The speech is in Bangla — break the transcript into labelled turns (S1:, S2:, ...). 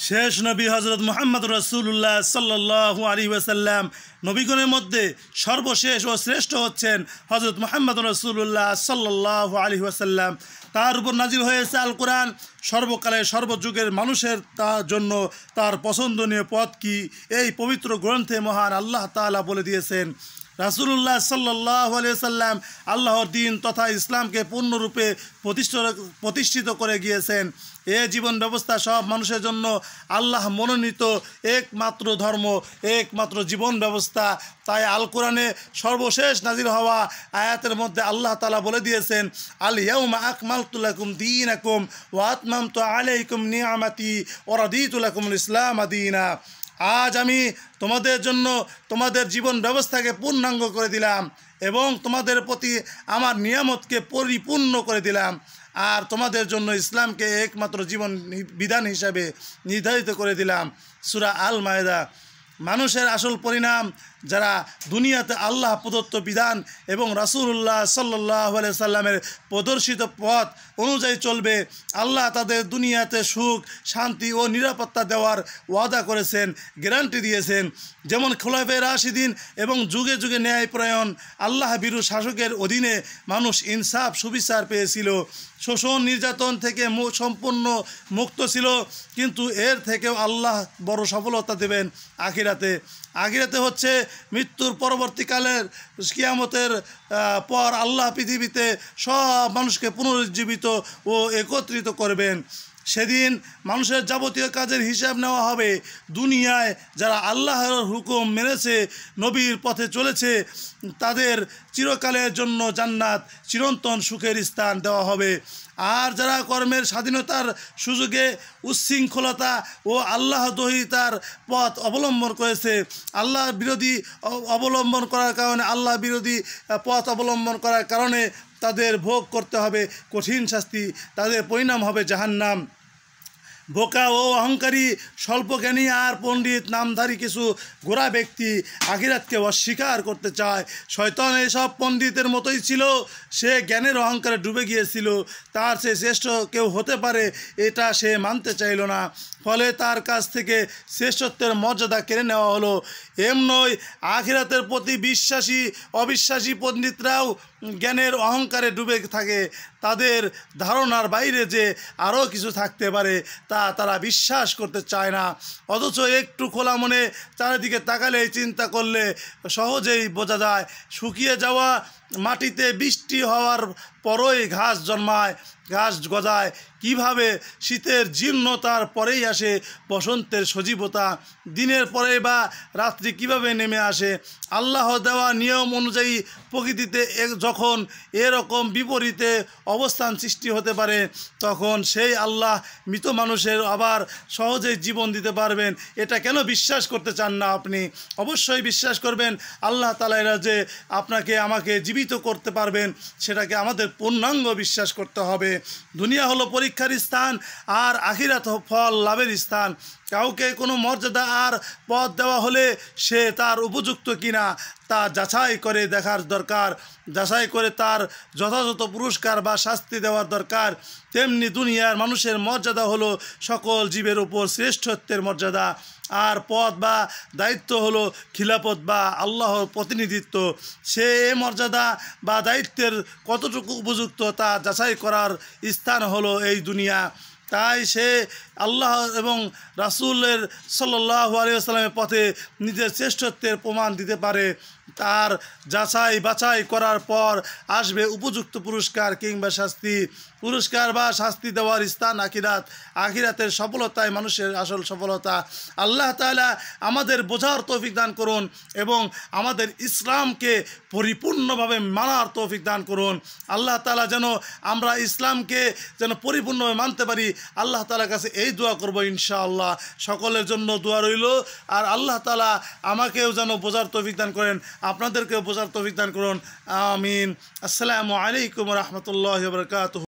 S1: শেষ নবী হজরত মুহাম্মদ রাসূলুল্লাহ সাল্লাল্লাহু আলাইহি ওয়াসাল্লাম নবীগণের মধ্যে সর্বশেষ ও শ্রেষ্ঠ হচ্ছেন হজরত মুহাম্মদ রাসূলুল্লাহ সাল্লাল্লাহু আলাইহি ওয়াসাল্লাম। তার উপর নাজিল হয়েছে আল কোরআন। সর্বকালের সর্বযুগের মানুষের তার জন্য তার পছন্দনীয় পথ কি, এই পবিত্র গ্রন্থে মহান আল্লাহ তাআলা বলে দিয়েছেন। রাসূলুল্লাহ সাল্লাল্লাহু আলাইহি ওয়াসাল্লাম আল্লাহর দ্বীন তথা ইসলামকে পূর্ণরূপে প্রতিষ্ঠিত করে গিয়েছেন। এ জীবন ব্যবস্থা সব মানুষের জন্য আল্লাহ মনোনীত একমাত্র ধর্ম, একমাত্র জীবন ব্যবস্থা। তাই আল কোরআনে সর্বশেষ নাজিল হওয়া আয়াতের মধ্যে আল্লাহ তাআলা বলে দিয়েছেন, আল ইয়াউমা আকমালতু লাকুম দীনাকুম ওয়া আতমামতু আলাইকুম নিআমাতি ওয়া রাদিতু লাকুমুল ইসলাম দীনা। আজ আমি তোমাদের জন্য তোমাদের জীবন ব্যবস্থাকে পূর্ণাঙ্গ করে দিলাম এবং তোমাদের প্রতি আমার নিয়ামতকে পরিপূর্ণ করে দিলাম, আর তোমাদের জন্য ইসলামকে একমাত্র জীবন বিধান হিসাবে নির্ধারিত করে দিলাম। সূরা আল মায়েদা। মানুষের আসল পরিণাম যারা দুনিয়াতে আল্লাহ প্রদত্ত বিধান এবং রাসূলুল্লাহ সাল্লাল্লাহু আলাইহি সাল্লামের প্রদর্শিত পথ অনুযায়ী চলবে, আল্লাহ তাদের দুনিয়াতে সুখ, শান্তি ও নিরাপত্তা দেওয়ার ওয়াদা করেছেন, গ্যারান্টি দিয়েছেন। যেমন খোলাফায়ে রাশিদিন এবং যুগে যুগে ন্যায়পরায়ণ আল্লাহ ভীরু শাসকের অধীনে মানুষ ইনসাফ সুবিচার পেয়েছিল, শোষণ নির্যাতন থেকে সম্পূর্ণ মুক্ত ছিল। কিন্তু এর থেকেও আল্লাহ বড় সফলতা দেবেন আখিরাতে। আখিরাতে হচ্ছে মৃত্যুর পরবর্তীকালের কিয়ামতের পর আল্লাহ পৃথিবীতে সব মানুষকে পুনরুজ্জীবিত ও একত্রিত করবেন। সেদিন মানুষের যাবতীয় কাজের হিসাব নেওয়া হবে। দুনিয়ায় যারা আল্লাহর হুকুম মেনেছে, নবীর পথে চলেছে, তাদের চিরকালের জন্য জান্নাত, চিরন্তন সুখের স্থান দেওয়া হবে। আর যারা কর্মের স্বাধীনতার সুযোগে উচ্ছৃঙ্খলতা ও আল্লাহদ্রোহিতার পথ অবলম্বন করেছে, আল্লাহ বিরোধী অবলম্বন করার কারণে, আল্লাহ বিরোধী পথ অবলম্বন করার কারণে তাদের ভোগ করতে হবে কঠিন শাস্তি, তাদের পরিণাম হবে জাহান্নাম। বোকা ও অহংকারী, স্বল্পজ্ঞানী আর পণ্ডিত নামধারী কিছু গোঁড়া ব্যক্তি আখিরাতকে অস্বীকার করতে চায়। শয়তান এসব পণ্ডিতের মতোই ছিল, সে জ্ঞানের অহংকারে ডুবে গিয়েছিল। তার সে শ্রেষ্ঠ কেউ হতে পারে এটা সে মানতে চাইল না, ফলে তার কাছ থেকে শ্রেষ্ঠত্বের মর্যাদা কেড়ে নেওয়া হলো। এমনই আখিরাতের প্রতি বিশ্বাসী অবিশ্বাসী পণ্ডিতরাও জ্ঞানের অহংকারে ডুবে থাকে। তাদের ধারণার বাইরে যে আরও কিছু থাকতে পারে তা তারা বিশ্বাস করতে চায় না, অথচ একটু খোলা মনে চারিদিকে তাকালেই চিন্তা করলে সহজেই বোঝা যায়, শুকিয়ে যাওয়া মাটিতে বৃষ্টি হওয়ার পরই ঘাস জন্মায়, ঘাস গজায় কিভাবে, শীতের জীর্ণতার পরেই আসে বসন্তের সজীবতা, দিনের পরে বা রাত্রি কিভাবে নেমে আসে। আল্লাহ দেওয়া নিয়ম অনুযায়ী প্রকৃতিতে যখন এরকম বিপরীতে অবস্থান সৃষ্টি হতে পারে, তখন সেই আল্লাহ মৃত মানুষের আবার সহজেই জীবন দিতে পারবেন। এটা কেন বিশ্বাস করতে চান না আপনি? অবশ্যই বিশ্বাস করবেন আল্লাহ তাআলা যে আপনাকে আমাকে জীবিত করতে পারবেন, সেটাকে আমাদের পূর্ণাঙ্গ বিশ্বাস করতে হবে। দুনিয়া হলো পরীক্ষার স্থান, আর আখিরাত ফল লাভের স্থান। কাউকে কোনো মর্যাদা আর পদ দেওয়া হলে সে তার উপযুক্ত কিনা তা যাচাই করে দেখার দরকার, যাচাই করে তার যথাযথ পুরস্কার বা শাস্তি দেওয়ার দরকার। তেমনি দুনিয়ার মানুষের মর্যাদা হলো সকল জীবের উপর শ্রেষ্ঠত্বের মর্যাদা, আর পদ বা দায়িত্ব হলো খিলাফত বা আল্লাহর প্রতিনিধিত্ব। সে এ মর্যাদা বা দায়িত্বের কতটুকু উপযুক্ত তা যাচাই করার স্থান হলো এই দুনিয়া। তাই সে আল্লাহ এবং রাসূলের সাল্লাল্লাহু আলাইহি ওয়াসাল্লামের পথে নিজের শ্রেষ্ঠত্বের প্রমাণ দিতে পারে। তার যাচাই বাছাই করার পর আসবে উপযুক্ত পুরস্কার কিংবা শাস্তি। পুরস্কার বা শাস্তি দেওয়ার স্থান আখিরাত। আখিরাতের সফলতাই মানুষের আসল সফলতা। আল্লাহ তাআলা আমাদের বোঝার তৌফিক দান করুন এবং আমাদের ইসলামকে পরিপূর্ণভাবে মানার তৌফিক দান করুন। আল্লাহ তাআলা যেন আমরা ইসলামকে যেন পরিপূর্ণভাবে মানতে পারি, আল্লাহ তাআলার কাছে এই দোয়া করব ইনশাআল্লাহ। সকলের জন্য দোয়া রইল। আর আল্লাহ তাআলা আমাকেও যেন বোঝার তৌফিক দান করেন, আপনাদেরকেও বোঝার তৌফিক দান করুন। আমিন। আসসালামু আলাইকুম ওয়া রাহমাতুল্লাহি ওয়া বারাকাতুহু।